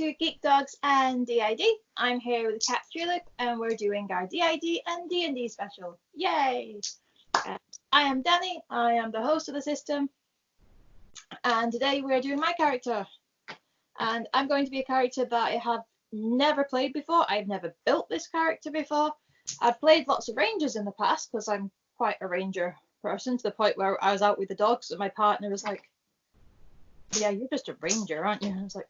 to Geek Dogs and DID. I'm here with Cat Tulip, and we're doing our DID and D&D special. Yay! I am Danny, I am the host of the system, and today we're doing my character. And I'm going to be a character that I have never played before. I've never built this character before. I've played lots of rangers in the past, because I'm quite a ranger person, to the point where I was out with the dogs, and my partner was like, yeah, you're just a ranger, aren't you? And I was like,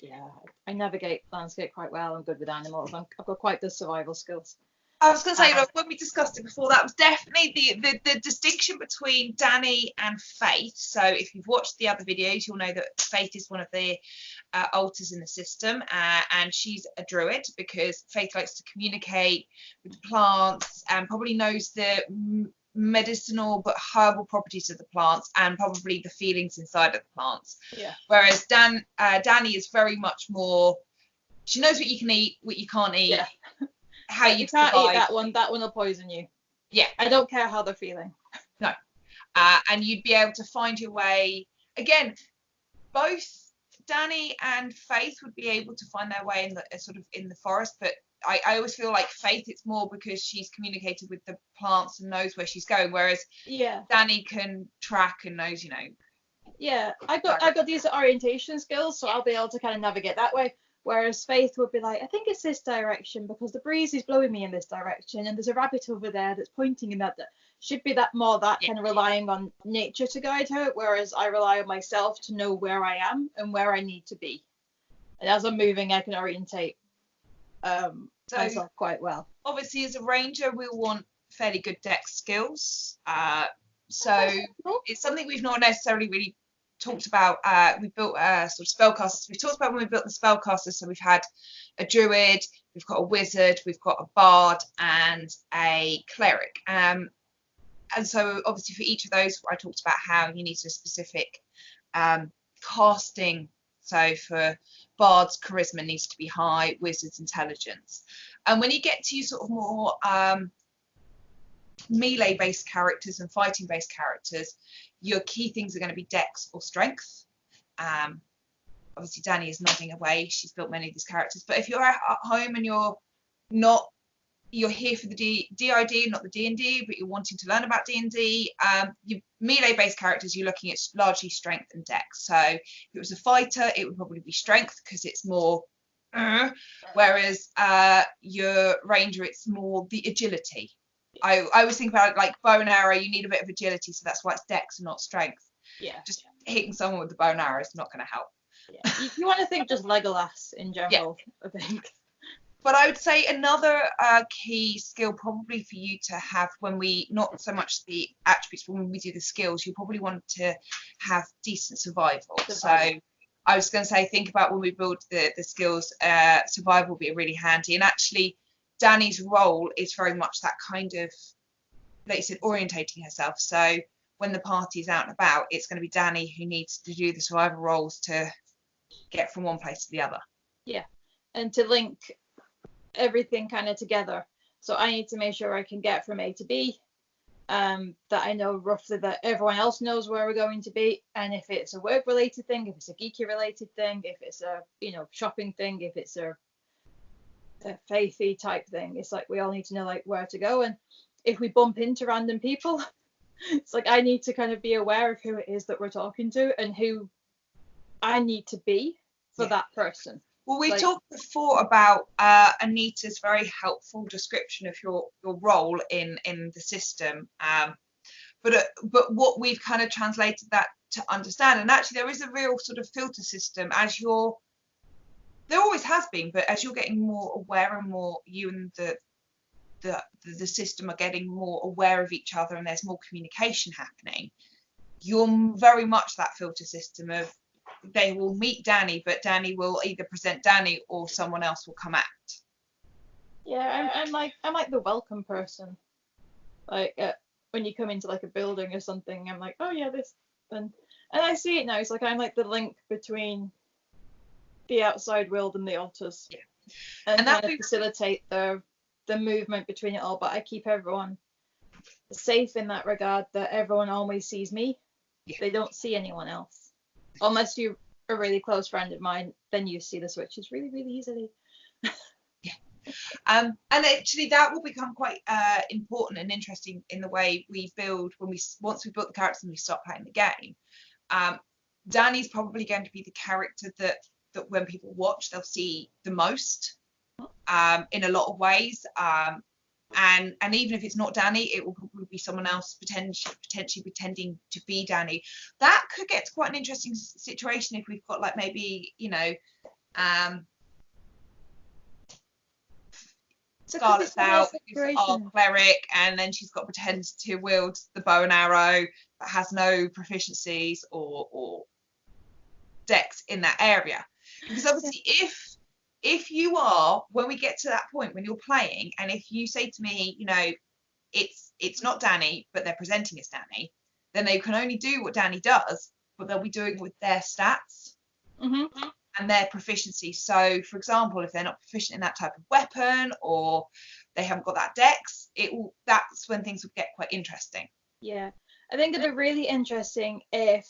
yeah, I navigate landscape quite well. I'm good with animals. I've got quite good survival skills. I was going to say, look, when we discussed it before, that was definitely the distinction between Danny and Faith. So if you've watched the other videos, you'll know that Faith is one of the alters in the system, and she's a druid because Faith likes to communicate with the plants and probably knows the medicinal but herbal properties of the plants and probably the feelings inside of the plants. Yeah. Whereas Danny is very much more, she knows what you can eat, what you can't eat. Yeah. How you can't survive. Eat that one will poison you. Yeah. I don't care how they're feeling. No. And you'd be able to find your way. Again, both Danny and Faith would be able to find their way in the sort of in the forest, but I always feel like Faith, it's more because she's communicated with the plants and knows where she's going, whereas Danny can track and knows, Yeah, I've got these orientation skills, so I'll be able to kind of navigate that way. Whereas Faith would be like, I think it's this direction because the breeze is blowing me in this direction, and there's a rabbit over there that's pointing in that. Should be that kind of relying on nature to guide her, whereas I rely on myself to know where I am and where I need to be. And as I'm moving, I can orientate myself quite well. Obviously, as a ranger, we'll want fairly good dex skills. So it's something we've not necessarily really talked about. We built sort of spellcasters. We've talked about when we built the spellcasters. So we've had a druid, we've got a wizard, we've got a bard, and a cleric. And so obviously for each of those, I talked about how you need a specific casting. So for bards, charisma needs to be high, wizards, intelligence. And when you get to sort of more melee-based characters and fighting-based characters, your key things are going to be dex or strength. Obviously, Danny is nodding away. She's built many of these characters. But if you're at home and you're here for the DID, not the D&D, but you're wanting to learn about D&D, your melee-based characters, you're looking at largely strength and dex. So if it was a fighter, it would probably be strength because it's more, whereas your ranger, it's more the agility. I always think about it like bow and arrow, you need a bit of agility, so that's why it's dex and not strength. Yeah. Just hitting someone with the bow and arrow is not going to help. Yeah. You want to think just Legolas in general, I think. But I would say another key skill probably for you to have when we, not so much the attributes, but when we do the skills, you probably want to have decent survival. So I was going to say, think about when we build the skills, survival would be really handy. And actually, Danny's role is very much that kind of, like you said, orientating herself. So when the party's out and about, it's going to be Danny who needs to do the survival roles to get from one place to the other. Yeah, and to link everything kind of together. So I need to make sure I can get from A to B, that I know roughly that everyone else knows where we're going to be, and if it's a work related thing, if it's a geeky related thing, if it's a shopping thing, if it's a faithy type thing, it's like we all need to know like where to go. And if we bump into random people, it's like I need to kind of be aware of who it is that we're talking to and who I need to be for that person. Well, we talked before about Anita's very helpful description of your role in the system, but what we've kind of translated that to understand, and actually there is a real sort of filter system there always has been, but as you're getting more aware and more, you and the system are getting more aware of each other and there's more communication happening, you're very much that filter system of they will meet Danny, but Danny will either present Danny or someone else will come act. Yeah, I'm like the welcome person. Like when you come into like a building or something, I'm like, oh yeah, this, and I see it now. It's like I'm like the link between the outside world and the altars. Yeah, and that kind of facilitate the movement between it all. But I keep everyone safe in that regard, that everyone always sees me. Yeah. They don't see anyone else. Unless you a really close friend of mine, then you see the switches really, really easily. And actually that will become quite important and interesting in the way we build once we've built the characters and we start playing the game. Danny's probably going to be the character that when people watch, they'll see the most in a lot of ways. And even if it's not Danny, it will probably be someone else potentially pretending to be Danny. That could get to quite an interesting situation if we've got like maybe, you know, Scarlett's out, our cleric, and then she's got to pretend to wield the bow and arrow but has no proficiencies or dex in that area. Because obviously if you are, when we get to that point when you're playing, and if you say to me, you know, it's not Danny, but they're presenting as Danny, then they can only do what Danny does, but they'll be doing it with their stats and their proficiency. So, for example, if they're not proficient in that type of weapon or they haven't got that dex, that's when things will get quite interesting. Yeah, I think it'd be really interesting if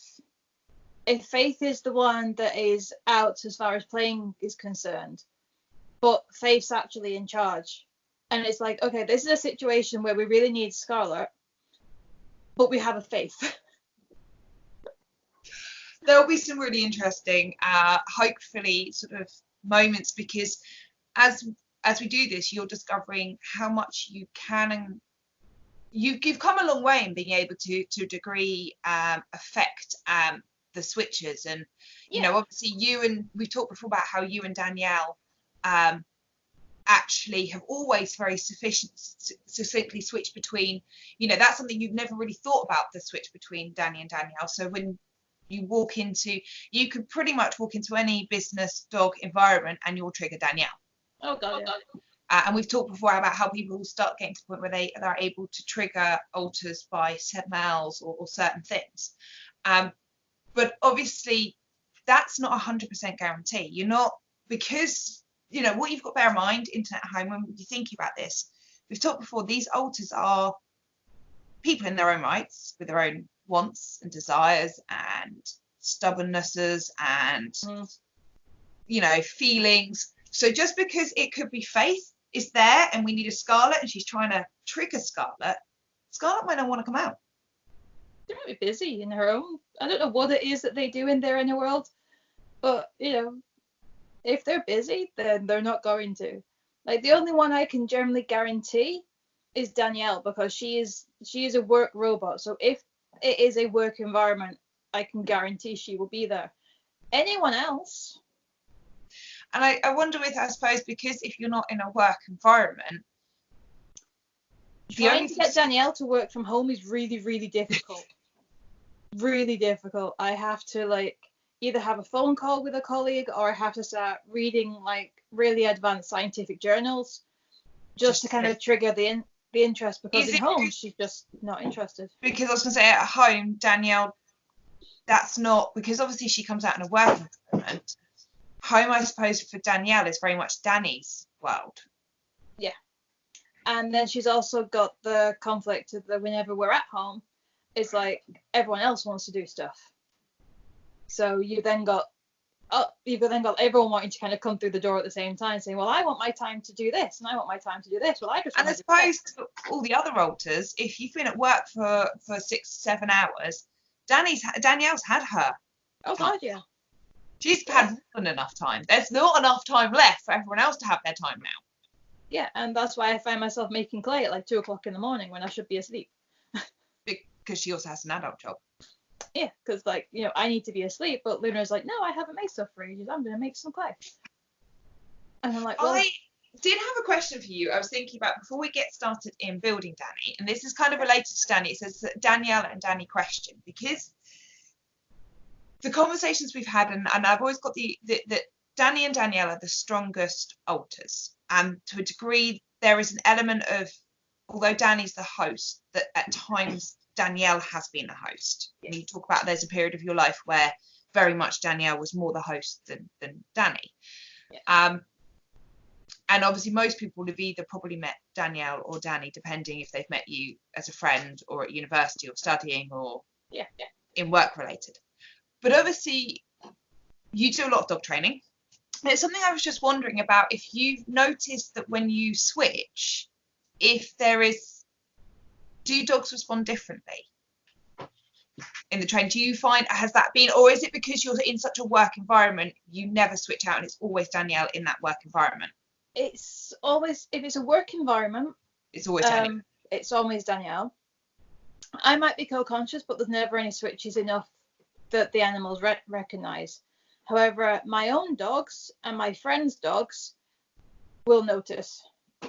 Faith is the one that is out as far as playing is concerned, but Faith's actually in charge. And it's like, okay, this is a situation where we really need Scarlett, but we have a Faith. There'll be some really interesting, hopefully, sort of moments, because as we do this, you're discovering how much you can, and you've come a long way in being able to a degree affect the switches. And you know, obviously we've talked before about how you and Danielle actually have always very succinctly switched between, you know, that's something you've never really thought about, the switch between Danny and Danielle. So when you could pretty much walk into any business dog environment and you'll trigger Danielle. Oh god, yeah. And we've talked before about how people start getting to the point where they're able to trigger alters by smells or certain things. But obviously that's not 100% guarantee. You're not, because, you know, what you've got to bear in mind, internet at home, when you're thinking about this, we've talked before, these alters are people in their own rights with their own wants and desires and stubbornnesses and, you know, feelings. So just because it could be Faith is there and we need a Scarlett and she's trying to trigger Scarlett might not want to come out. She might be busy in her own. I don't know what it is that they do in their inner world, but you know, if they're busy, then they're not going to. Like, the only one I can generally guarantee is Danielle, because she is a work robot. So if it is a work environment, I can guarantee she will be there. Anyone else? And I wonder with, I suppose, because if you're not in a work environment, trying to get Danielle to work from home is really, really difficult. Really difficult. I have to like either have a phone call with a colleague or I have to start reading like really advanced scientific journals just to kind of trigger the interest, because at home she's just not interested. Because I was going to say, at home, Danielle, that's not, because obviously she comes out in a work environment. Home, I suppose, for Danielle is very much Danny's world. Yeah. And then she's also got the conflict that whenever we're at home, it's like everyone else wants to do stuff. So you've then got everyone wanting to kind of come through the door at the same time, saying, well, I want my time to do this, and I want my time to do this. Well, I just. And I suppose to all the other alters, if you've been at work for 6-7 hours, Danielle's had her. Oh God, yeah. She's had more than enough time. There's not enough time left for everyone else to have their time now. Yeah, and that's why I find myself making clay at like 2:00 in the morning when I should be asleep. Because she also has an adult job. Yeah, because like, you know, I need to be asleep, but Luna's like, no, I haven't made stuff for ages. I'm going to make some clay. And I'm like, well. I did have a question for you. I was thinking about, before we get started in building Danny, and this is kind of related to Danny. It says Danielle and Danny question, because the conversations we've had, and I've always got that Danny and Danielle are the strongest alters. And to a degree, there is an element of, although Danny's the host, that at times Danielle has been the host. And you talk about there's a period of your life where very much Danielle was more the host than Danny. Yeah. And obviously most people have either probably met Danielle or Danny, depending if they've met you as a friend or at university or studying or in work related. But obviously you do a lot of dog training. And it's something I was just wondering about, if you've noticed that when you switch, do dogs respond differently in the training? Do you find, has that been, or is it because you're in such a work environment, you never switch out and it's always Danielle in that work environment? It's always, if it's a work environment, It's always Danielle. It's always Danielle. I might be co-conscious, but there's never any switches enough that the animals recognise. However, my own dogs and my friends' dogs will notice.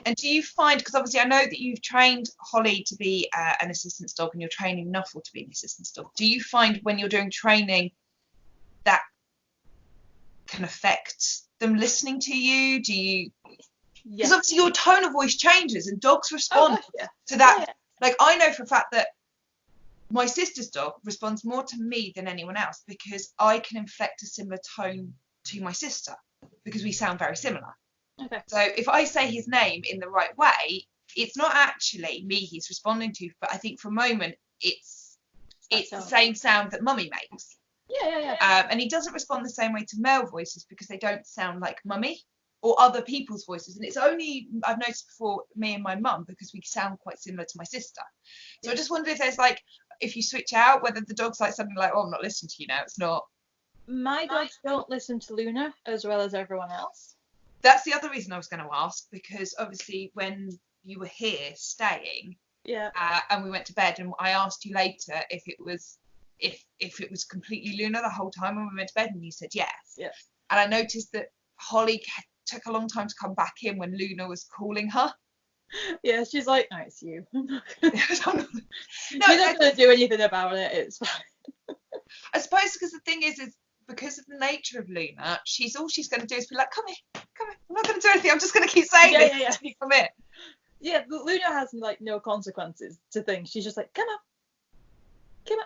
And do you find, because obviously I know that you've trained Holly to be an assistance dog and you're training Nuffle to be an assistance dog, do you find when you're doing training that can affect them listening to you? Do you? Because obviously your tone of voice changes and dogs respond to that. Yeah. Like, I know for a fact that my sister's dog responds more to me than anyone else, because I can inflect a similar tone to my sister because we sound very similar. Okay. So if I say his name in the right way, it's not actually me he's responding to, but I think for a moment it's the same sound that Mummy makes. Yeah. And he doesn't respond the same way to male voices because they don't sound like Mummy or other people's voices. And it's only, I've noticed before, me and my mum, because we sound quite similar to my sister. So I just wonder if there's like, if you switch out, whether the dog's like something like, oh, I'm not listening to you now. It's not. My dogs don't listen to Luna as well as everyone else. That's the other reason I was going to ask, because obviously when you were here staying, and we went to bed, and I asked you later if it was completely Luna the whole time when we went to bed, and you said yes. Yeah. And I noticed that Holly took a long time to come back in when Luna was calling her. Yeah, she's like, no, it's you. No, you're not going to do anything about it. It's fine. I suppose because the thing is because of the nature of Luna, all she's going to do is be like, come here. I'm not going to do anything. I'm just going to keep saying this until you come in. Yeah, Luna has like no consequences to things. She's just like, come on,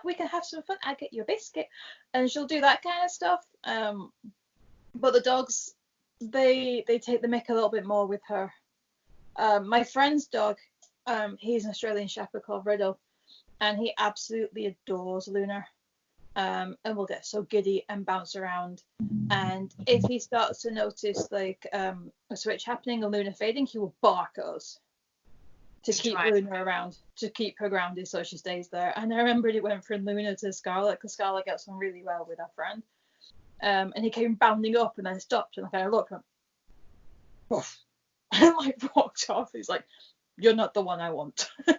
we can have some fun. I'll get you a biscuit, and she'll do that kind of stuff. But the dogs, they take the mick a little bit more with her. My friend's dog, he's an Australian Shepherd called Riddle, and he absolutely adores Luna. And will get so giddy and bounce around. And if he starts to notice like a switch happening or Luna fading, he will bark at us to keep Luna around, to keep her grounded so she stays there. And I remember he went from Luna to Scarlet, because Scarlet gets on really well with our friend. And he came bounding up and then stopped, and I kind of looked and went, and like walked off. He's like, you're not the one I want. And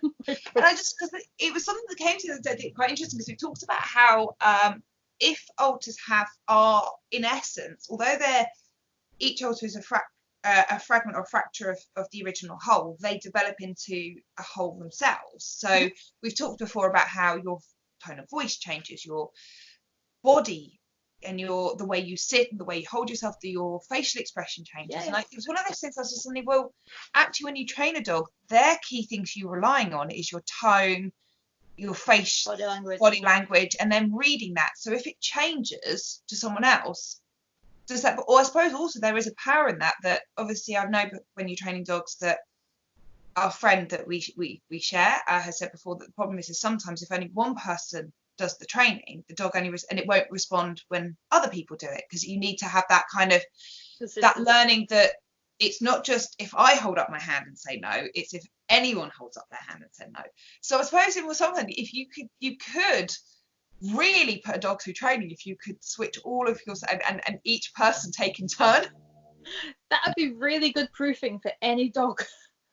I just, because it was something that came to the other day, quite interesting, because we talked about how if alters are in essence, although each alter is a fragment or a fracture of the original whole, they develop into a whole themselves. So we've talked before about how your tone of voice changes, your body and the way you sit and the way you hold yourself, your facial expression changes. And it was one of those things I was just thinking, well, actually when you train a dog, their key things you're relying on is your tone, your face, body language, and then reading that. So if it changes to someone else, does that, or I suppose also there is a power in that obviously I know when you're training dogs, that our friend that we share has said before that the problem is sometimes if only one person does the training, the dog only and it won't respond when other people do it, because you need to have that kind of that learning that it's not just if I hold up my hand and say no, it's if anyone holds up their hand and said no. So I suppose it was something, if you could really put a dog through training, if you could switch all of your and each person take in turn, that would be really good proofing for any dog.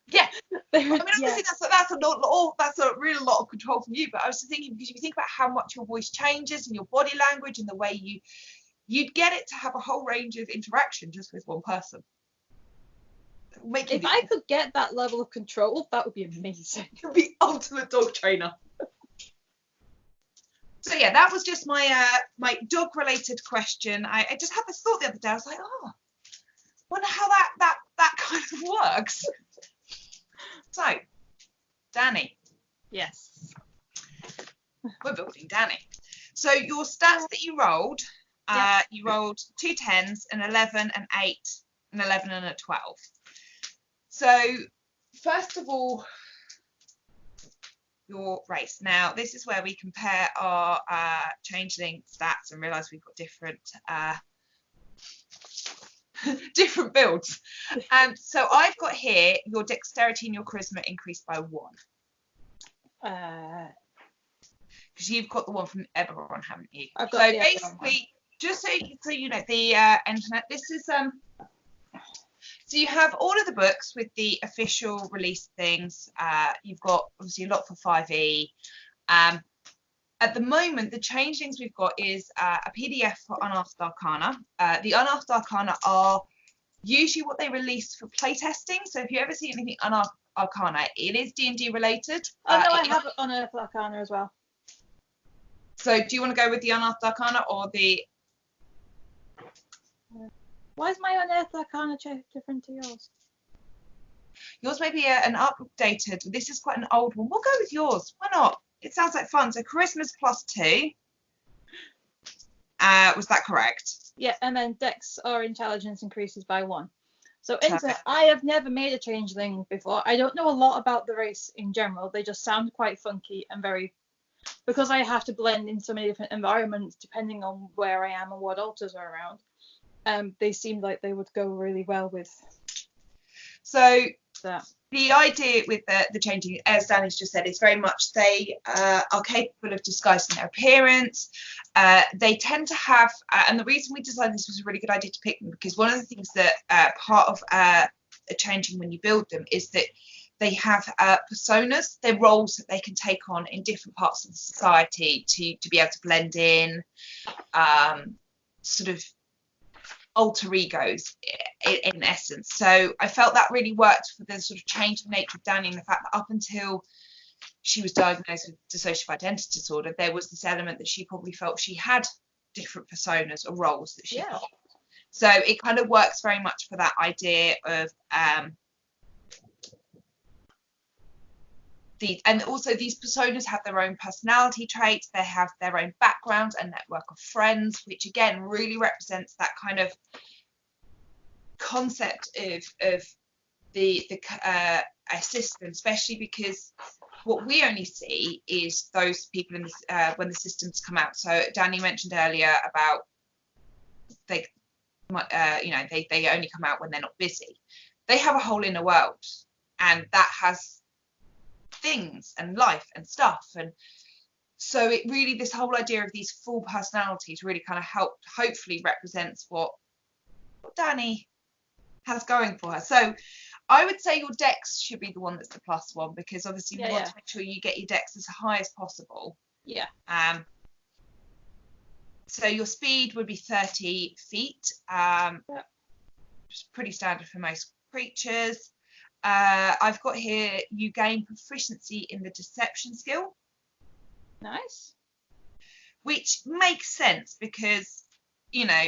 Yeah, I mean, obviously that's a real lot of control from you. But I was just thinking, because if you think about how much your voice changes and your body language and the way you'd get it to have a whole range of interaction just with one person. If I could get that level of control, that would be amazing. You'd be ultimate dog trainer. So yeah, that was just my my dog related question. I just had this thought the other day. I was like, oh, wonder how that kind of works. So, Danni. Yes. We're building Danni. So your stats that you rolled, you rolled 2 10s, an 11, an 8, an 11 and a 12. So first of all, your race. Now this is where we compare our changeling stats and realise we've got different different builds. So I've got here your dexterity and your charisma increased by 1. Because you've got the one from Eberron, haven't you? I've got the basically, just so you know, the internet. This is So you have all of the books with the official release things. You've got obviously a lot for 5e. At the moment, the changelings we've got is a PDF for Unearthed Arcana. The Unearthed Arcana are usually what they release for playtesting. So if you ever see anything Unearthed Arcana, it is D&D related. Oh no, I have it on Unearthed Arcana as well. So do you want to go with the Unearthed Arcana or the... Why is my Unearthed Arcana different to yours? Yours may be an updated. This is quite an old one. We'll go with yours. Why not? It sounds like fun. So charisma's +2. Was that correct? Yeah, and then dex or intelligence increases by 1. So I have never made a changeling before. I don't know a lot about the race in general. They just sound quite funky and very... Because I have to blend in so many different environments depending on where I am and what altars are around. They seemed like they would go really well with that. The idea with the changing, as Danny's just said, is very much they are capable of disguising their appearance. They tend to have, and the reason we decided this was a really good idea to pick them, because one of the things that part of a changing when you build them is that they have personas, they're roles that they can take on in different parts of the society to be able to blend in, sort of alter egos in essence. So I felt that really worked for the sort of changing nature of Danni, and the fact that up until she was diagnosed with dissociative identity disorder, there was this element that she probably felt she had different personas or roles that she got. So it kind of works very much for that idea of and also these personas have their own personality traits, they have their own backgrounds and network of friends, which again really represents that kind of concept of a system, especially because what we only see is those people in this, when the systems come out. So Danny mentioned earlier about they only come out when they're not busy. They have a whole inner world, and that has things and life and stuff, and so it really, this whole idea of these full personalities really kind of hopefully represents what Danny has going for her. So I would say your dex should be the one that's the +1, because obviously you want to make sure you get your dex as high as possible. So your speed would be 30 feet, which is pretty standard for most creatures. I've got here you gain proficiency in the deception skill. Nice. Which makes sense because, you know,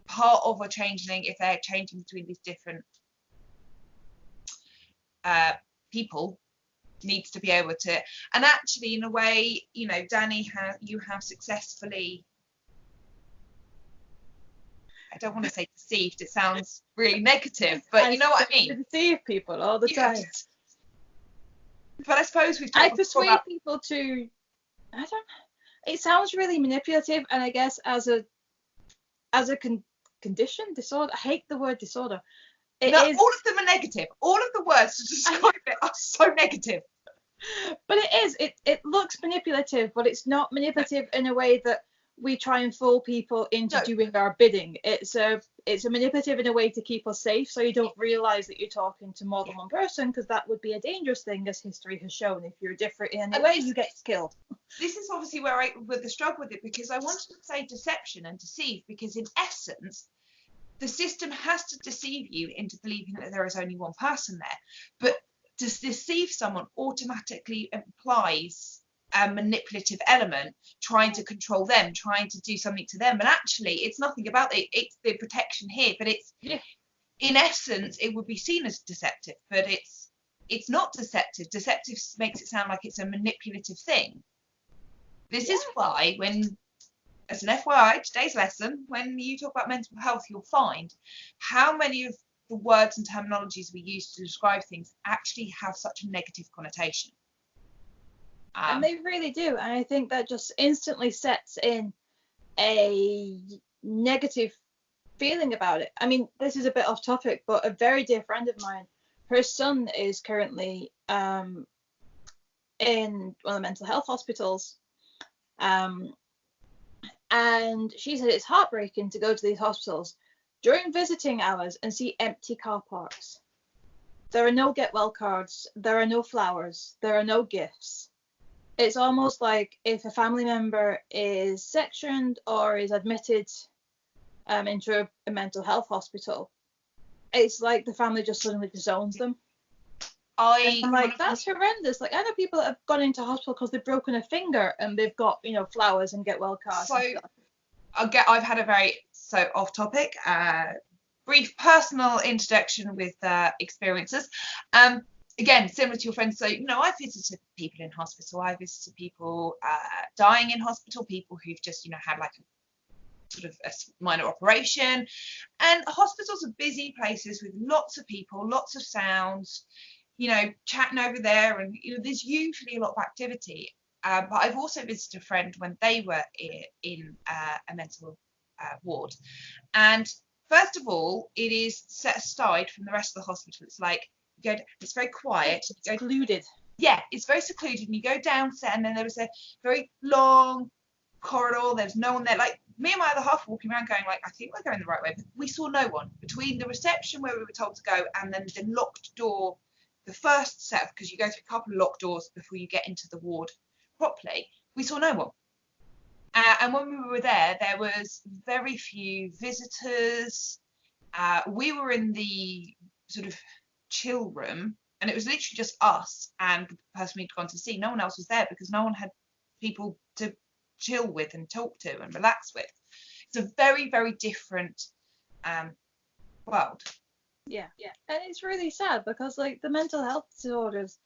part of a changeling, if they're changing between these different people, needs to be able to, and actually in a way, you know, Danny, you have successfully, I don't want to say deceived, it sounds really negative, but you know what I mean. Deceive people all the time. But I suppose we've I persuade people to, it sounds really manipulative, and I guess as a condition, disorder, I hate the word disorder. All of them are negative. All of the words to describe it are so negative. But it looks manipulative, but it's not manipulative in a way that we try and fool people into doing our bidding. It's a manipulative in a way to keep us safe, so you don't realise that you're talking to more than one person, because that would be a dangerous thing, as history has shown. If you're different in any way, you get killed. This is obviously where I with the struggle with it, because I wanted to say deception and deceive, because in essence the system has to deceive you into believing that there is only one person there. But to deceive someone automatically implies a manipulative element, trying to control them, trying to do something to them. And actually, it's nothing about it. It's the protection here, but it's in essence, it would be seen as deceptive, but it's not deceptive. Deceptive makes it sound like it's a manipulative thing. This is why when, as an FYI, today's lesson, when you talk about mental health, you'll find how many of the words and terminologies we use to describe things actually have such a negative connotation. And they really do. And I think that just instantly sets in a negative feeling about it. I mean, this is a bit off topic, but a very dear friend of mine, her son is currently in one of the mental health hospitals. And she said it's heartbreaking to go to these hospitals during visiting hours and see empty car parks. There are no get well cards, there are no flowers, there are no gifts. It's almost like if a family member is sectioned or is admitted into a mental health hospital, it's like the family just suddenly disowns them. I'm like, that's horrendous. Like, I know people that have gone into hospital because they've broken a finger and they've got, you know, flowers and get well cards. So I've had a very off topic, brief personal introduction with experiences. Again, similar to your friends. So, you know, I've visited people in hospital. I've visited people dying in hospital, people who've just, you know, had like a sort of a minor operation. And hospitals are busy places with lots of people, lots of sounds, you know, chatting over there, and you know, there's usually a lot of activity. But I've also visited a friend when they were in a mental ward, and first of all, it is set aside from the rest of the hospital. It's like you go, it's very quiet. It's secluded. Yeah, it's very secluded, and you go downstairs, and then there was a very long corridor. There's no one there. Like me and my other half walking around, going like, I think we're going the right way, but we saw no one between the reception where we were told to go and then the locked door. The first set, because you go through a couple of locked doors before you get into the ward properly, we saw no one. And when we were there was very few visitors. We were in the sort of chill room, and it was literally just us and the person we'd gone to see. No one else was there because no one had people to chill with and talk to and relax with. It's a very, very different world. Yeah, and it's really sad because like the mental health disorders,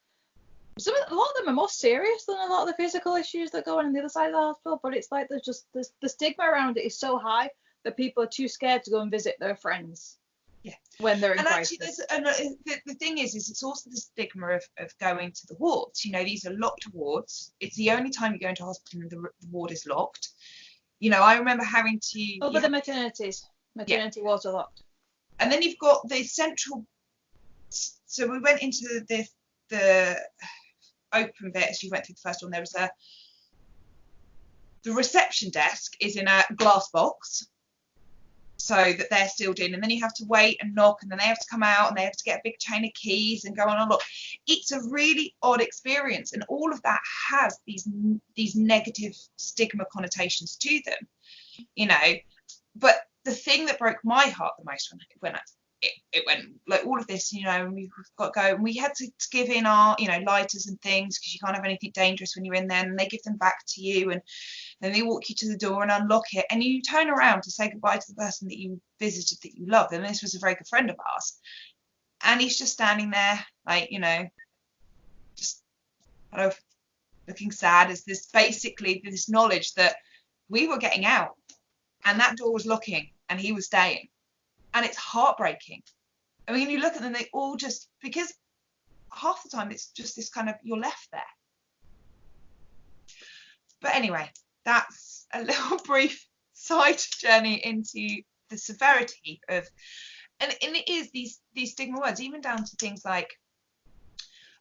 a lot of them are more serious than a lot of the physical issues that go on the other side of the hospital. But it's like there's just the stigma around it is so high that people are too scared to go and visit their friends. Yeah, when they're in and crisis. Actually, the thing is it's also the stigma of going to the wards. You know, these are locked wards. It's the only time you go into hospital and the ward is locked. You know, I remember having to. Oh, but the maternity wards are locked. And then you've got the central. So we went into the open bit as you went through the first one. There was the reception desk is in a glass box, so that they're sealed in, and then you have to wait and knock, and then they have to come out, and they have to get a big chain of keys and go on and look. It's a really odd experience, and all of that has these negative stigma connotations to them, you know. But the thing that broke my heart the most when it went like all of this, you know, and we've got to go, and we had to give in our, you know, lighters and things because you can't have anything dangerous when you're in there, and they give them back to you, and then they walk you to the door and unlock it, and you turn around to say goodbye to the person that you visited, that you loved, and this was a very good friend of ours, and he's just standing there like, you know, just kind of looking sad as this basically this knowledge that we were getting out and that door was locking and he was staying. And it's heartbreaking. I mean, you look at them, they all just, because half the time it's just this kind of, you're left there. But anyway, that's a little brief side journey into the severity of, and it is these stigma words, even down to things like,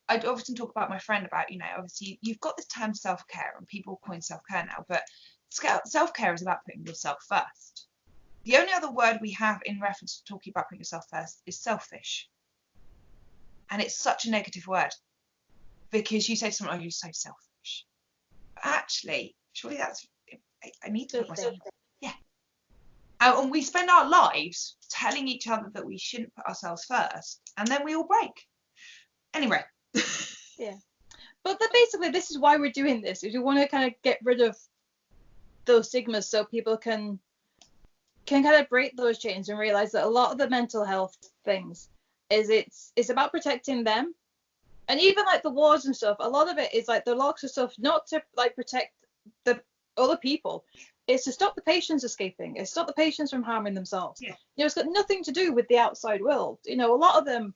I'd often talk about my friend about, you know, obviously you've got this term self-care and people coin self-care now, but self-care is about putting yourself first. The only other word we have in reference to talking about putting yourself first is selfish. And it's such a negative word because you say to someone, oh, you're so selfish. But actually, surely that's, I need to put myself. Yeah. And we spend our lives telling each other that we shouldn't put ourselves first, and then we all break. Anyway. Yeah. But basically, this is why we're doing this, is we want to kind of get rid of those stigmas so people can kind of break those chains and realize that a lot of the mental health things is it's about protecting them. And even like the wars and stuff, a lot of it is like the locks and stuff, not to like protect the other people. It's to stop the patients escaping. It's to stop the patients from harming themselves. Yeah. You know, it's got nothing to do with the outside world. You know, a lot of them,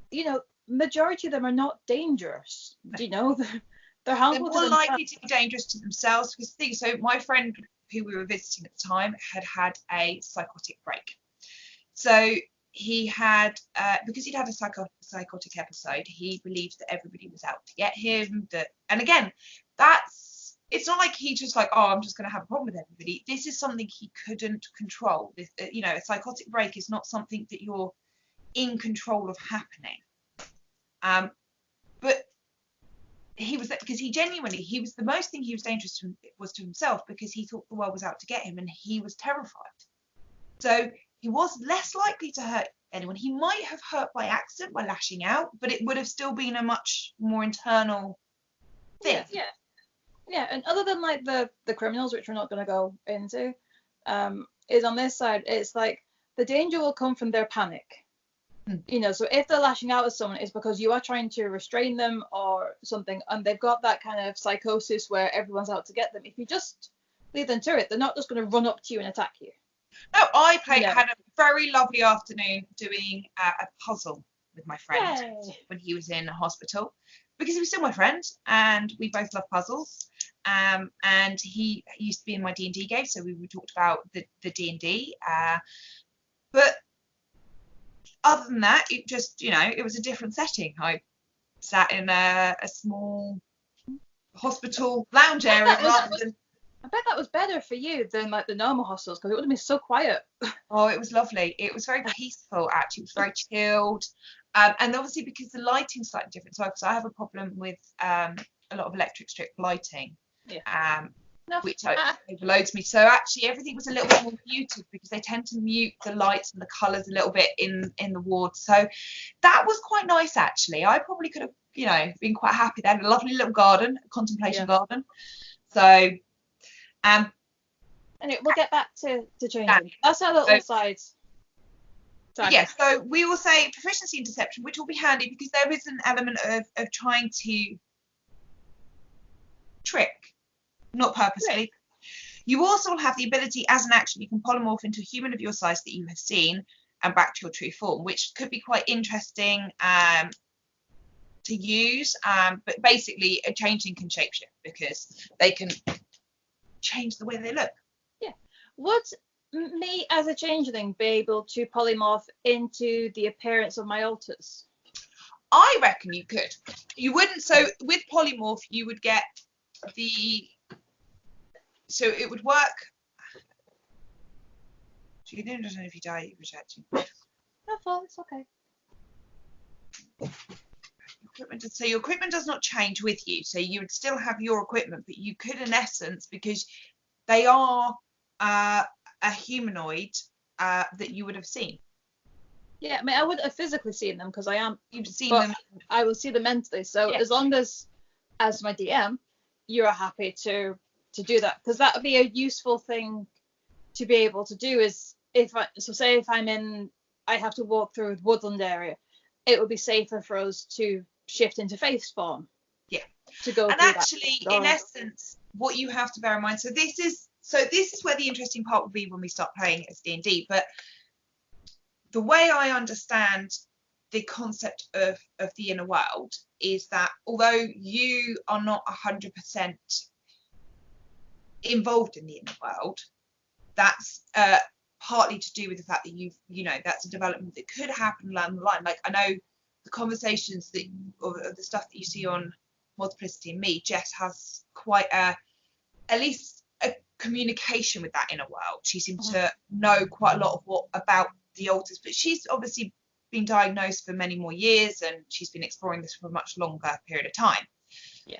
you know, majority of them are not dangerous. You know, they're harmful. They're more likely to be dangerous to themselves because so my friend who we were visiting at the time, had a psychotic break. So he had, because he'd had a psychotic episode, he believed that everybody was out to get him. And again, it's not like he just like, oh, I'm just going to have a problem with everybody. This is something he couldn't control. This, a psychotic break is not something that you're in control of happening. But he was, because he was, the most thing he was dangerous to was to himself, because he thought the world was out to get him and he was terrified. So he was less likely to hurt anyone. He might have hurt by accident by lashing out, but it would have still been a much more internal thing. Yeah, and other than like the criminals, which we're not going to go into, is on this side, it's like the danger will come from their panic. So if they're lashing out at someone, it's because you are trying to restrain them or something, and they've got that kind of psychosis where everyone's out to get them. If you just leave them to it, they're not just going to run up to you and attack you. No, I had a very lovely afternoon doing a puzzle with my friend when he was in hospital, because he was still my friend and we both love puzzles. And he used to be in my D&D game, so we talked about the D&D. But other than that, it just, it was a different setting. I sat in a small hospital lounge area rather than... I bet that was better for you than like the normal hostels, because it would have been so quiet. Oh, it was lovely. It was very peaceful, actually. It was very chilled. And obviously because the lighting's slightly different. So I have a problem with a lot of electric strip lighting, which overloads me. So actually everything was a little bit more muted, because they tend to mute the lights and the colours a little bit in the ward. So that was quite nice, actually. I probably could have, been quite happy. They had a lovely little garden, a contemplation garden. So... and we'll get back to changing. That's our little sides. Yes, so we will say proficiency in deception, which will be handy because there is an element of trying to trick, not purposely. You also have the ability, as an action, you can polymorph into a human of your size that you have seen and back to your true form, which could be quite interesting to use. But basically, a changeling can shapeshift because they can change the way they look. Would me as a changeling be able to polymorph into the appearance of my alters? I reckon you could. You wouldn't. So with polymorph, you would get so it would work. So you don't know if you die, you reject you. No, it's okay. So your equipment does not change with you. So you would still have your equipment, but you could, in essence, because they are a humanoid that you would have seen. Yeah, I mean, I wouldn't have physically seen them because I am. You've seen them. I will see them mentally. So as long as my DM, you're happy to do that, because that would be a useful thing to be able to do. Is say if I have to walk through a woodland area, it would be safer for us to shift into face form. Yeah. To go. And actually, in essence, what you have to bear in mind. So this is where the interesting part will be when we start playing as D&D. But the way I understand the concept of the inner world is that although you are not 100% involved in the inner world, that's partly to do with the fact that that's a development that could happen along the line. Like, I know the conversations or the stuff that you see on Multiplicity and Me, Jess has quite at least a communication with that inner world. She seems to know quite a lot of about the alters, but she's obviously been diagnosed for many more years and she's been exploring this for a much longer period of time. Yeah.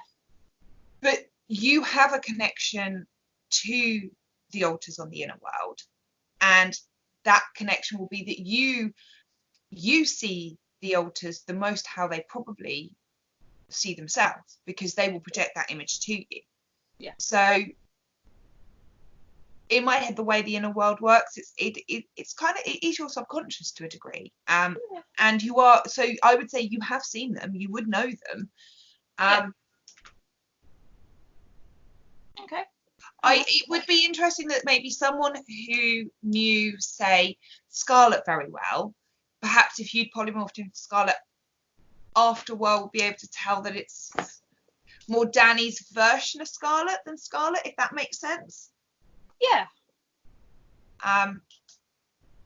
But you have a connection to the alters on the inner world, and that connection will be that you see the alters the most how they probably see themselves, because they will project that image to you. Yeah. So in my head, the way the inner world works, it's kind of, it is your subconscious to a degree. And you are, so I would say you have seen them, you would know them. Okay. It would be interesting that maybe someone who knew, say, Scarlet very well, perhaps if you'd polymorphed into Scarlet after a while, would be able to tell that it's more Danny's version of Scarlet than Scarlet, if that makes sense. Yeah.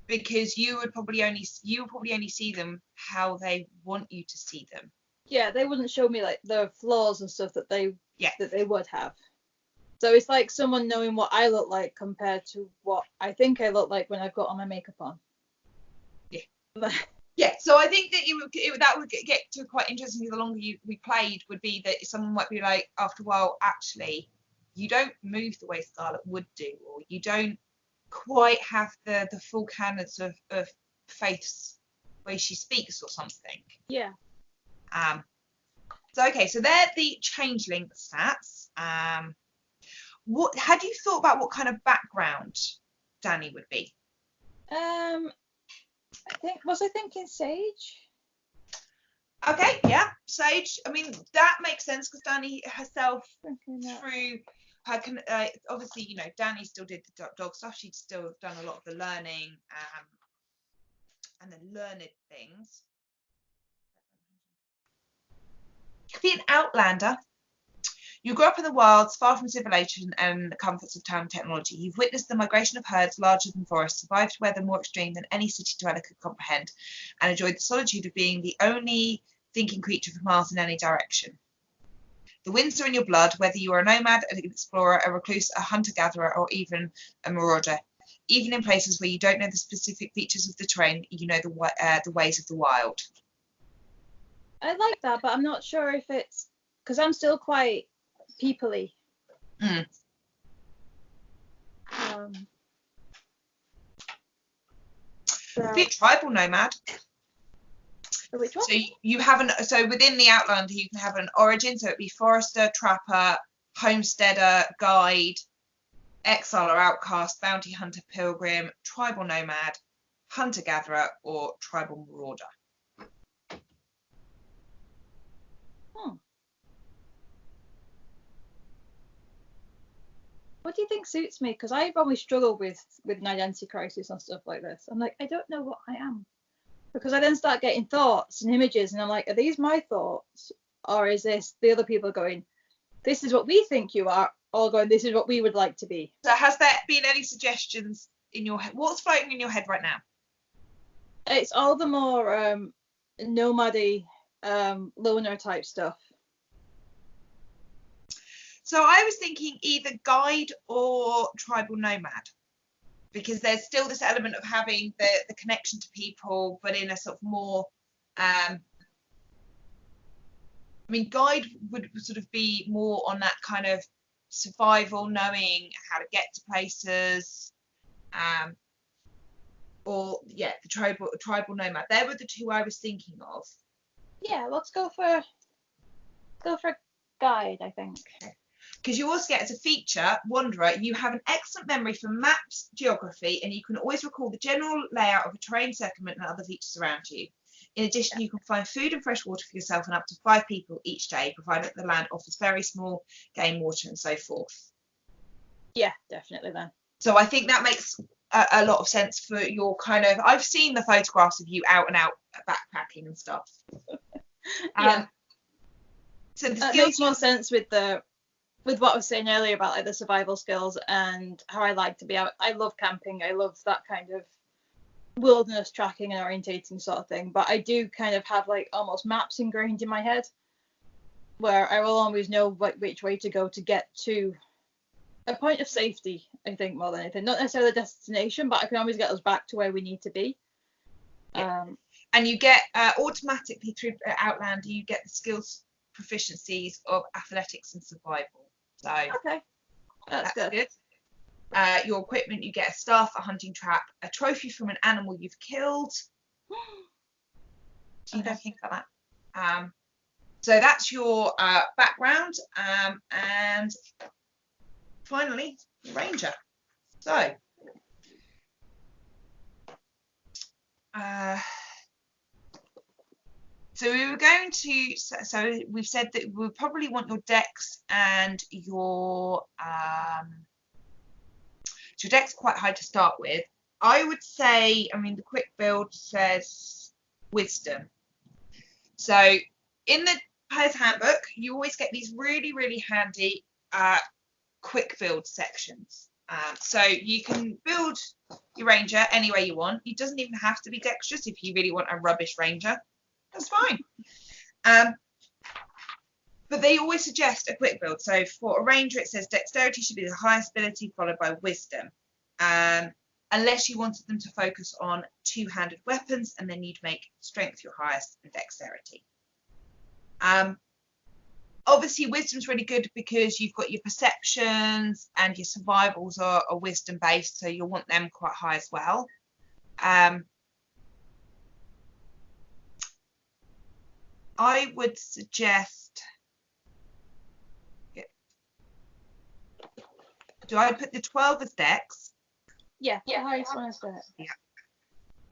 Because you would probably only see them how they want you to see them. Yeah, they wouldn't show me like the flaws and stuff that they Yeah. would have. So it's like someone knowing what I look like compared to what I think I look like when I've got all my makeup on. Yeah. Yeah, so I think that that would get to quite interesting. The longer we played, would be that someone might be like, after a while, actually, you don't move the way Scarlet would do, or you don't quite have the full cadence of Faith's way she speaks, or something. Yeah. So okay, so they're the changeling stats. What had you thought about what kind of background Danni would be? I thinking Sage? Okay, yeah, Sage. I mean, that makes sense because Danni herself, through her, obviously, you know, Danni still did the dog stuff. She'd still done a lot of the learning and the learned things. You could be an outlander. You grew up in the wilds, far from civilization and the comforts of town technology. You've witnessed the migration of herds larger than forests, survived weather more extreme than any city dweller could comprehend, and enjoyed the solitude of being the only thinking creature for miles in any direction. The winds are in your blood, whether you are a nomad, an explorer, a recluse, a hunter-gatherer, or even a marauder. Even in places where you don't know the specific features of the terrain, you know the ways of the wild. I like that, but I'm not sure if it's because I'm still quite people-y. Be a tribal nomad. Which one? So you have so within the Outlander you can have an origin, so it'd be forester, trapper, homesteader, guide, exile or outcast, bounty hunter, pilgrim, tribal nomad, hunter gatherer, or tribal marauder. What do you think suits me? Because I probably struggle with an identity crisis and stuff like this. I'm like, I don't know what I am. Because I then start getting thoughts and images, and I'm like, are these my thoughts? Or is this the other people going, this is what we think you are, or going, this is what we would like to be? So has there been any suggestions in your head? What's floating in your head right now? It's all the more nomady, loner type stuff. So I was thinking either guide or tribal nomad, because there's still this element of having the connection to people, but in a sort of more, I mean, guide would sort of be more on that kind of survival, knowing how to get to places, or yeah, the tribal nomad. They were the two I was thinking of. Yeah, let's go for guide, I think. Because you also get, as a feature, Wanderer, you have an excellent memory for maps, geography, and you can always recall the general layout of a terrain settlement and other features around you. In addition, you can find food and fresh water for yourself and up to 5 people each day, provided the land offers very small game, water, and so forth. Yeah, definitely then. So I think that makes a lot of sense for your kind of... I've seen the photographs of you out and out backpacking and stuff. Yeah. So the skills makes more sense with what I was saying earlier about like the survival skills and how I like to be out. I love camping. I love that kind of wilderness tracking and orientating sort of thing. But I do kind of have like almost maps ingrained in my head where I will always know which way to go to get to a point of safety, I think, more than anything. Not necessarily the destination, but I can always get us back to where we need to be. Yeah. And you get automatically through Outlander, you get the skills proficiencies of athletics and survival. So okay, that's good. Your equipment, you get a staff, a hunting trap, a trophy from an animal you've killed. Do you know anything about that? So that's your background, and finally, Ranger. So so we were going to, so we've said that we probably want your dex and your dex quite high to start with. I would say, I mean, the quick build says wisdom. So in the player's handbook, you always get these really, really handy quick build sections. So you can build your ranger any way you want. It doesn't even have to be dexterous if you really want a rubbish ranger. That's fine. But they always suggest a quick build. So for a ranger, it says dexterity should be the highest ability, followed by wisdom. Unless you wanted them to focus on two-handed weapons, and then you'd make strength your highest and dexterity. Obviously, wisdom's really good because you've got your perceptions and your survivals are wisdom based, so you'll want them quite high as well. I would suggest. Do I put the 12 as dex? Yeah, the highest one is that.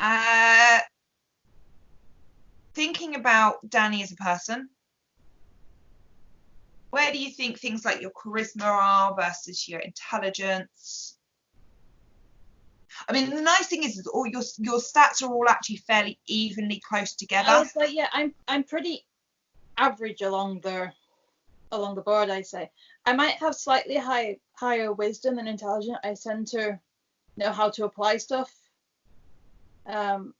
Yeah. Thinking about Danni as a person, where do you think things like your charisma are versus your intelligence? I mean, the nice thing is all your stats are all actually fairly evenly close together. I was like, yeah, I'm pretty average along the board, I say. I might have slightly higher wisdom than intelligence. I tend to know how to apply stuff. I'm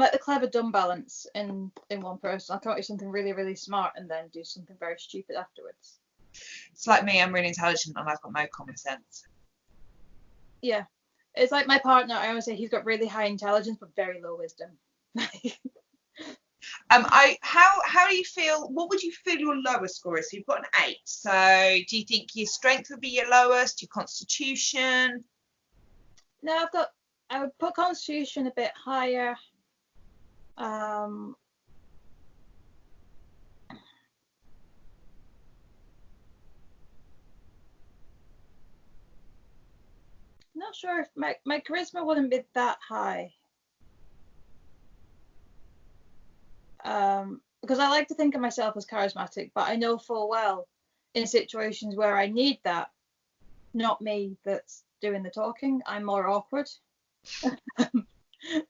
like the clever dumb balance in one person. I can do something really, really smart and then do something very stupid afterwards. It's like me, I'm really intelligent and I've got no common sense. Yeah. It's like my partner, I always say he's got really high intelligence but very low wisdom. How do you feel? What would you feel your lowest score is? So you've got an 8. So do you think your strength would be your lowest? Your constitution? No, I would put constitution a bit higher. Not sure if my charisma wouldn't be that high. Because I like to think of myself as charismatic, but I know full well in situations where I need that, not me that's doing the talking, I'm more awkward.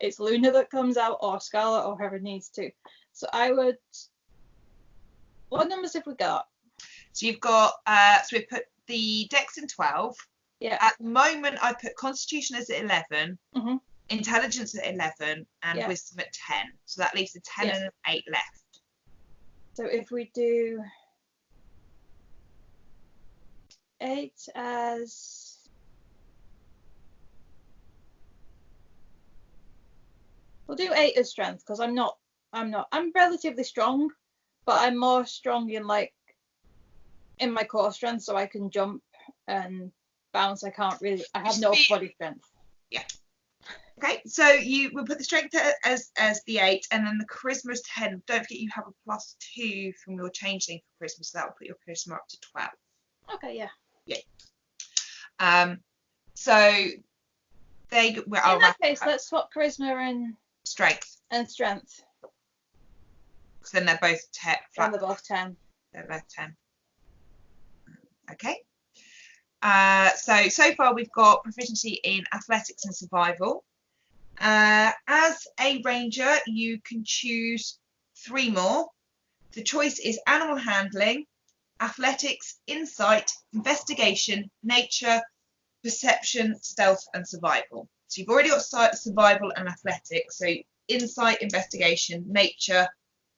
It's Luna that comes out, or Scarlet, or whoever needs to. So I would. What numbers have we got? So you've got. So we put the Dex in 12. Yeah. At the moment, I put Constitution as at 11, Mm-hmm. Intelligence at 11, and Wisdom at 10. So that leaves a 10 and an 8 left. So if we do 8 as. We'll do 8 as strength because I'm relatively strong, but I'm more strong in my core strength, so I can jump and bounce. I have no body strength. Yeah. Okay, so we'll put the strength as the 8, and then the charisma is 10. Don't forget you have a +2 from your changeling for charisma, so that will put your charisma up to 12. Okay, yeah. Yeah. So in that case, let's swap charisma and strength. Strength. Because then they're both 10. And they're both 10. They're both 10. Okay. So far we've got proficiency in athletics and survival. As a ranger, you can choose 3 more. The choice is animal handling, athletics, insight, investigation, nature, perception, stealth, and survival. So you've already got survival and athletics. So insight, investigation, nature,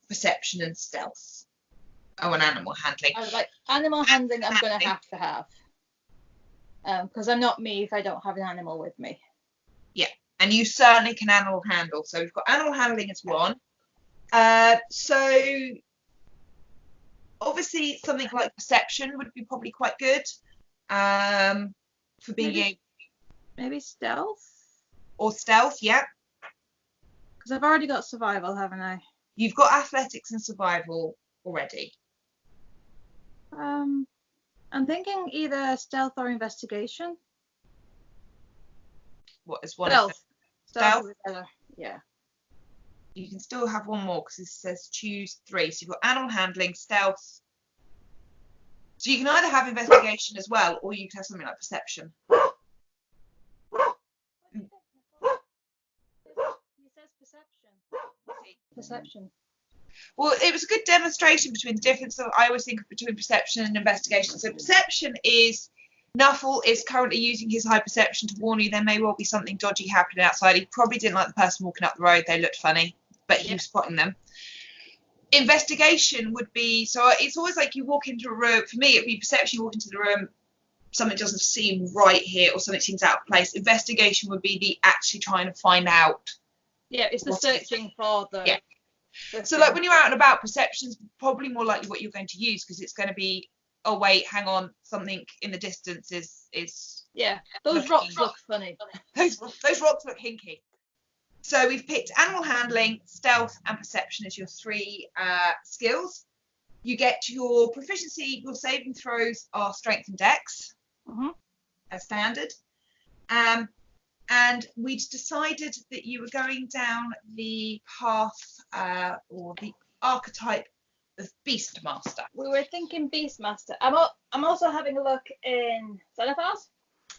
perception, and stealth. Oh, and animal handling. I was like, animal handling I'm going to have. Because I'm not me if I don't have an animal with me. Yeah, and you certainly can animal handle. So we've got animal handling as 1. So obviously something like perception would be probably quite good for being maybe stealth? Or stealth, yeah. Because I've already got survival, haven't I? You've got athletics and survival already. I'm thinking either stealth or investigation. What is one? Stealth. Stealth? Would be better. Yeah. You can still have one more because it says choose 3. So you've got animal handling, stealth. So you can either have investigation as well, or you can have something like perception. It says perception. Well, it was a good demonstration between the difference that I always think of between perception and investigation. So perception is Nuffle is currently using his high perception to warn you there may well be something dodgy happening outside. He probably didn't like the person walking up the road. They looked funny, but he was spotting them. Investigation would be, so it's always like you walk into a room. For me, it'd be perception. You walk into the room, something doesn't seem right here, or something seems out of place. Investigation would be the actually trying to find out. Yeah, it's the searching for the. Yeah. So like when you're out and about, perception's probably more likely what you're going to use, because it's going to be, oh wait, hang on, something in the distance is. Yeah, those rocks look funny. Those rocks look hinky. So we've picked animal handling, stealth, and perception as your 3 skills. You get your proficiency. Your saving throws are strength and dex, as standard. And we'd decided that you were going down the path or the archetype of Beastmaster. We were thinking Beastmaster. I'm also having a look in Xanathar's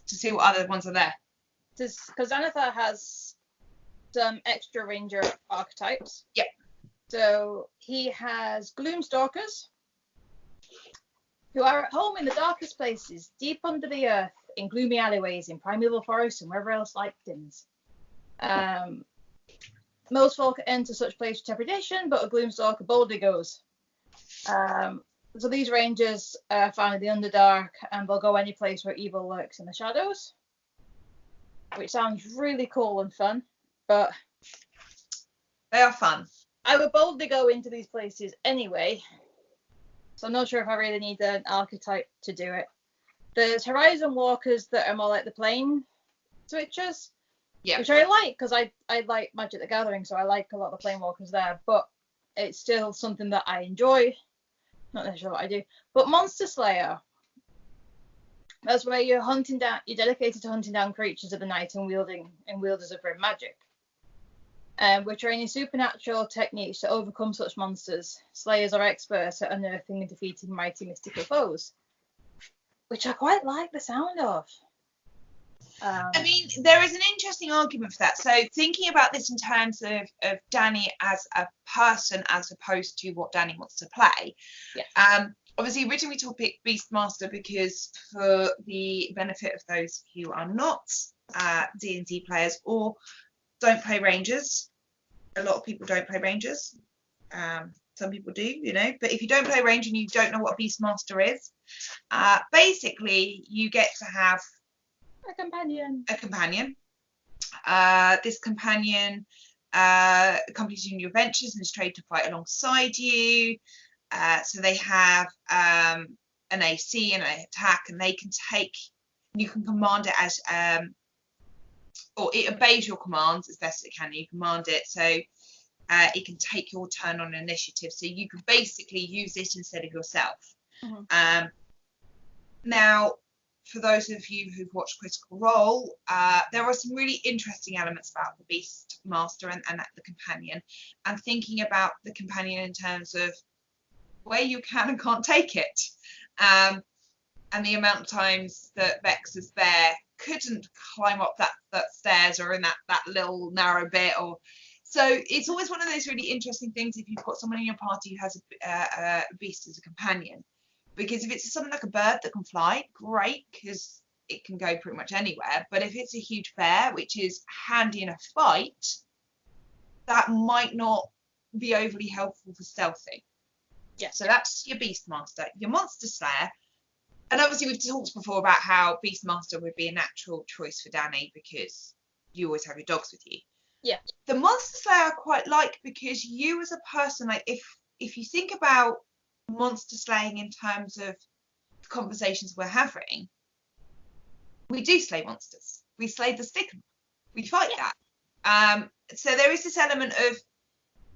to see what other ones are there. Because Xanathar has some extra ranger archetypes. Yep. So he has Gloomstalkers, who are at home in the darkest places, deep under the earth, in gloomy alleyways, in primeval forests, and wherever else light dims. Most folk enter such places with trepidation, but a Gloomstalker boldly goes. So these rangers are found in the Underdark, and they'll go any place where evil lurks in the shadows, which sounds really cool and fun, but they are fun. I would boldly go into these places anyway, so I'm not sure if I really need an archetype to do it. There's Horizon Walkers that are more like the plane switchers, which I like, because I like Magic the Gathering, so I like a lot of the plane walkers there, but it's still something that I enjoy. Not necessarily what I do. But Monster Slayer, that's where you're dedicated to hunting down creatures of the night and wielders of grim magic. We're training supernatural techniques to overcome such monsters. Slayers are experts at unearthing and defeating mighty mystical foes, which I quite like the sound of. I mean, there is an interesting argument for that. So thinking about this in terms of Danni as a person as opposed to what Danni wants to play. Yeah. Obviously, originally we picked Beastmaster because for the benefit of those who are not D&D players or don't play Rangers. A lot of people don't play Rangers. Some people do, you know. But if you don't play Ranger and you don't know what Beastmaster is, basically you get to have a companion. This companion accompanies you in your adventures and is trained to fight alongside you. So they have an AC and an attack, and they can you can command it as or it obeys your commands as best it can. You command it so it can take your turn on initiative. So you can basically use it instead of yourself. Now, for those of you who've watched Critical Role, there are some really interesting elements about the Beastmaster and the companion, and thinking about the companion in terms of where you can and can't take it, and the amount of times that Vex's bear couldn't climb up that stairs or in that little narrow bit, or so it's always one of those really interesting things if you've got someone in your party who has a beast as a companion. Because if it's something like a bird that can fly, great, because it can go pretty much anywhere. But if it's a huge bear, which is handy in a fight, that might not be overly helpful for stealthing. Yeah. So that's your Beastmaster. Your Monster Slayer. And obviously we've talked before about how Beastmaster would be a natural choice for Danni because you always have your dogs with you. Yeah. The Monster Slayer I quite like because you as a person, like if you think about monster slaying in terms of the conversations we're having, we do slay monsters. We slay the stigma. We fight that. So there is this element of,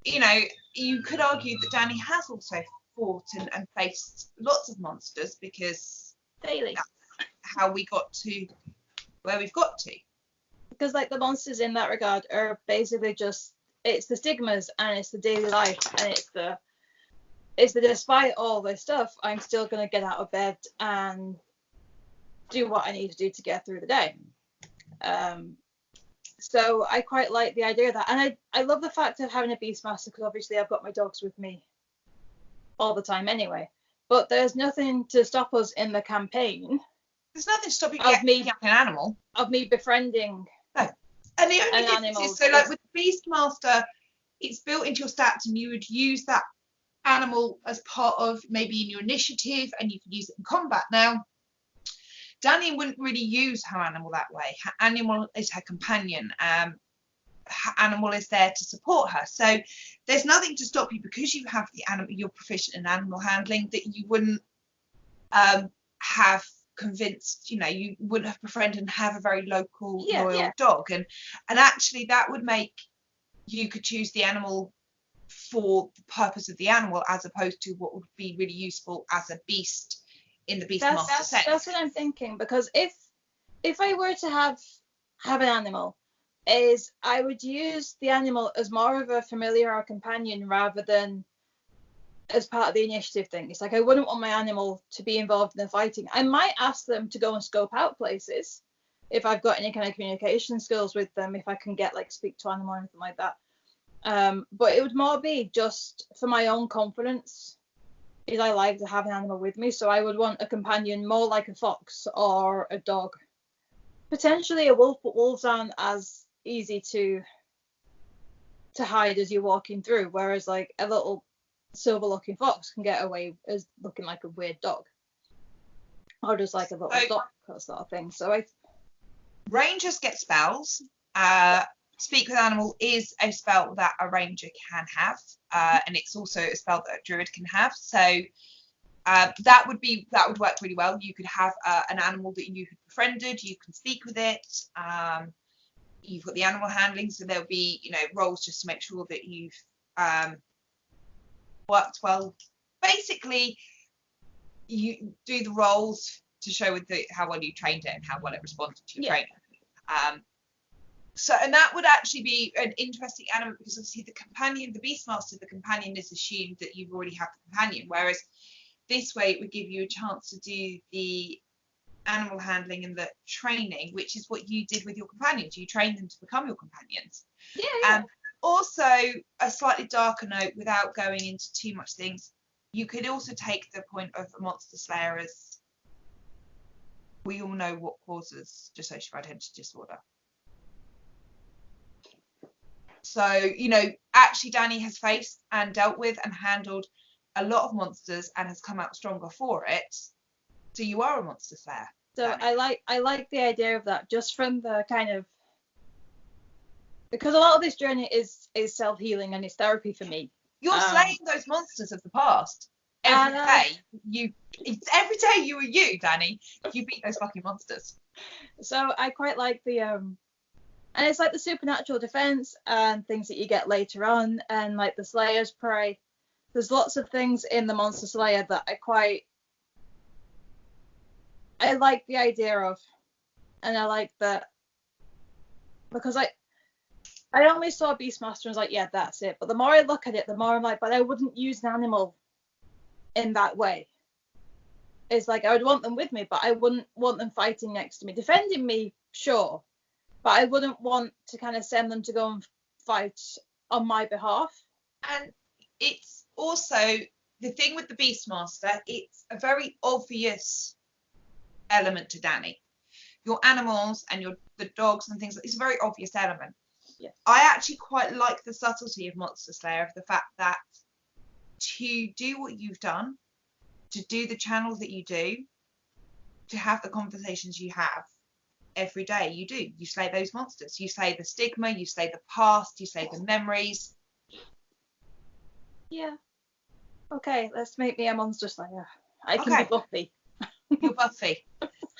you know, you could argue that Danni has also fought and faced lots of monsters because daily that's how we got to where we've got to. Because like the monsters in that regard are basically just, it's the stigmas and it's the daily life and it's the despite all this stuff, I'm still going to get out of bed and do what I need to do to get through the day. So I quite like the idea of that. And I love the fact of having a Beastmaster because obviously I've got my dogs with me all the time anyway. But there's nothing to stop us in the campaign There's nothing to stop you Of me- getting an animal. Of me befriending No. And the only an difference animal. is, so like with Beastmaster, it's built into your stats, and you would use that animal as part of maybe in your initiative, and you could use it in combat. Now, Danni wouldn't really use her animal that way. Her animal is her companion. Her animal is there to support her. So there's nothing to stop you, because you have the animal, you're proficient in animal handling, that you wouldn't have convinced, you wouldn't have befriended and have a very loyal dog. And actually that would make you could choose the animal for the purpose of the animal, as opposed to what would be really useful as a beast in the Beastmaster sense. That's what I'm thinking, because if I were to have an animal, is I would use the animal as more of a familiar or companion rather than as part of the initiative thing. It's like I wouldn't want my animal to be involved in the fighting. I might ask them to go and scope out places if I've got any kind of communication skills with them, if I can get like speak to animal or anything like that. But it would more be just for my own confidence. Is I like to have an animal with me, so I would want a companion more like a fox or a dog, potentially a wolf, but wolves aren't as easy to hide as you're walking through, whereas like a little silver looking fox can get away as looking like a weird dog, or just like a little dog sort of thing. So Rangers get spells. Speak with animal is a spell that a ranger can have, and it's also a spell that a druid can have. So that would work really well. You could have an animal that you had befriended. You can speak with it. You've got the animal handling, so there'll be roles just to make sure that you've worked well. Basically, you do the roles to show with how well you trained it and how well it responded to your training. And that would actually be an interesting element, because obviously the companion, the Beastmaster, the companion is assumed that you've already have the companion, whereas this way it would give you a chance to do the animal handling and the training, which is what you did with your companions. You trained them to become your companions. Also, a slightly darker note, without going into too much things, you could also take the point of a monster slayer as we all know what causes dissociative identity disorder. So, actually Danni has faced and dealt with and handled a lot of monsters and has come out stronger for it. So you are a monster slayer. So Danni. I like the idea of that, just from the kind of, because a lot of this journey is self-healing and it's therapy for me. You're slaying those monsters of the past. Every day you were you, Danni. You beat those fucking monsters. So I quite like the and it's like the supernatural defense and things that you get later on, and like the Slayer's Prey. There's lots of things in the Monster Slayer that I like the idea of, and I like that, because I only saw Beastmaster and was like, yeah, that's it. But the more I look at it, the more I'm like, but I wouldn't use an animal in that way. It's like I would want them with me, but I wouldn't want them fighting next to me, defending me, sure. But I wouldn't want to kind of send them to go and fight on my behalf. And it's also the thing with the Beastmaster, it's a very obvious element to Danni. Your animals and the dogs and things, it's a very obvious element. Yeah. I actually quite like the subtlety of Monster Slayer, of the fact that to do what you've done, to do the channels that you do, to have the conversations you have, every day you slay those monsters. You slay the stigma, you slay the past, you slay the memories. Yeah. Okay, let's make me a monster slayer. I can be Buffy. You're Buffy.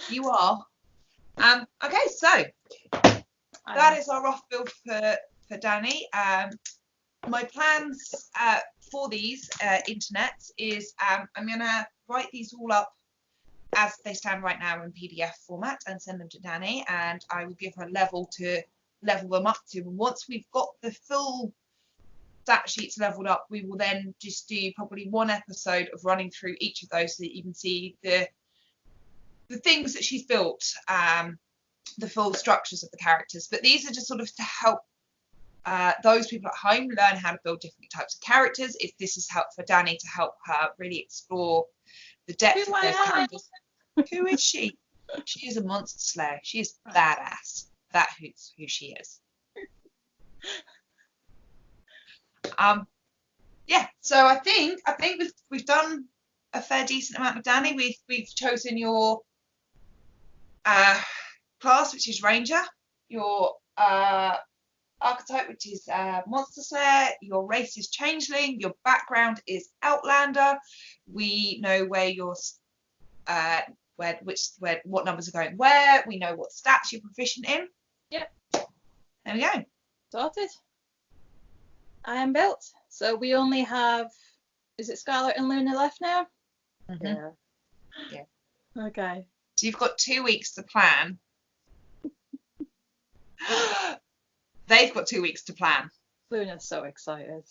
You are. Okay, so that is our off build for Danni. My plans for these internets is I'm gonna write these all up as they stand right now in PDF format and send them to Danni, and I will give her a level to level them up to. And once we've got the full stat sheets leveled up, we will then just do probably one episode of running through each of those so that you can see the things that she's built, the full structures of the characters. But these are just sort of to help those people at home learn how to build different types of characters. This is help for Danni to help her really explore the depth of those characters. Who is she? She is a monster slayer. She is badass. That's who she is. Yeah. So I think we've done a fair decent amount with Danni. We've chosen your class, which is Ranger. Your archetype, which is Monster Slayer. Your race is Changeling. Your background is Outlander. We know where your what numbers are going where. We know what stats you're proficient in. Yep. There we go. Sorted. I am built. So we only have, is it Scarlet and Luna left now? Mm-hmm. Yeah. Okay. So you've got 2 weeks to plan. They've got 2 weeks to plan. Luna's so excited.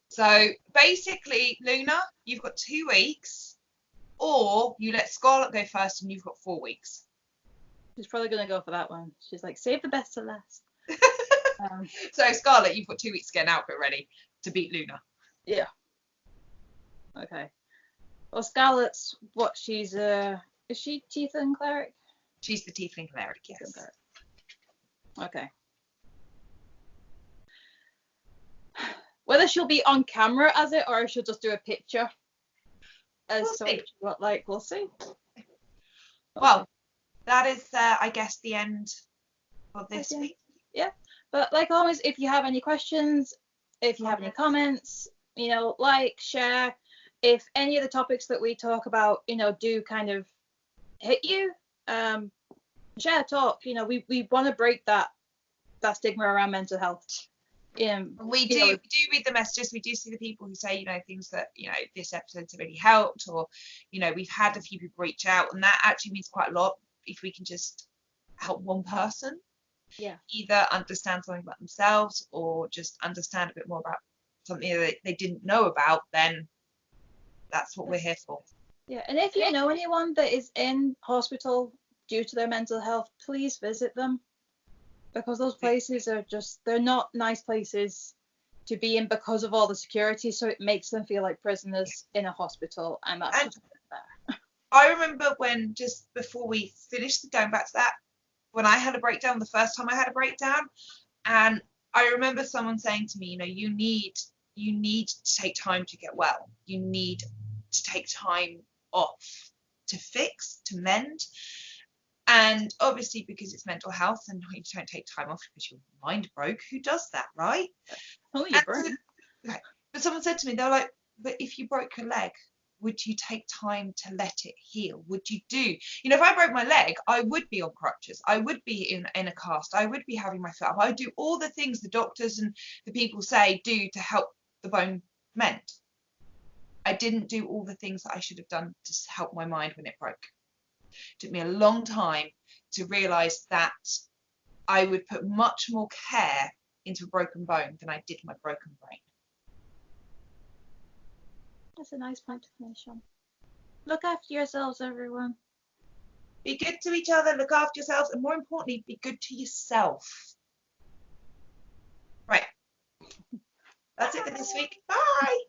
So basically, Luna, you've got 2 weeks, or you let Scarlet go first and you've got 4 weeks. She's probably going to go for that one. She's like, save the best to last. So Scarlet, you've got 2 weeks to get an outfit ready to beat Luna. Yeah. Okay. Well, Scarlet's what she's is she Tiefling cleric? She's the Tiefling cleric, yes. Okay. Whether she'll be on camera as it or she'll just do a picture as We'll so see. what like we'll see. Well, that is I guess the end of this week. Yeah. But like always, if you have any questions, if you have any comments, like, share. If any of the topics that we talk about, do kind of hit you, share, talk. We want to break that stigma around mental health. We do read the messages. We do see the people who say, things that, this episode's really helped, or, we've had a few people reach out, and that actually means quite a lot if we can just help one person. Yeah. Either understand something about themselves or just understand a bit more about something that they didn't know about, then that's what we're here for. Yeah, and if you know anyone that is in hospital due to their mental health, please visit them, because those places are they're not nice places to be in because of all the security, so it makes them feel like prisoners in a hospital, and that's just there. I remember when, just before we finished going back to that, when I had a breakdown, the first time I had a breakdown, and I remember someone saying to me, you need to take time to get well. You need to take time off to fix, to mend. And obviously, because it's mental health, and you don't take time off because your mind broke. Who does that, right? Oh, you broke. Okay. But someone said to me, they were like, but if you broke your leg, would you take time to let it heal? Would you do? If I broke my leg, I would be on crutches. I would be in a cast. I would be having my foot up. I would do all the things the doctors and the people say do to help the bone mend. I didn't do all the things that I should have done to help my mind when it broke. It took me a long time to realise that I would put much more care into a broken bone than I did my broken brain. That's a nice point to finish on. Look after yourselves, everyone. Be good to each other, look after yourselves, and more importantly, be good to yourself. Right. That's it for this week. Bye.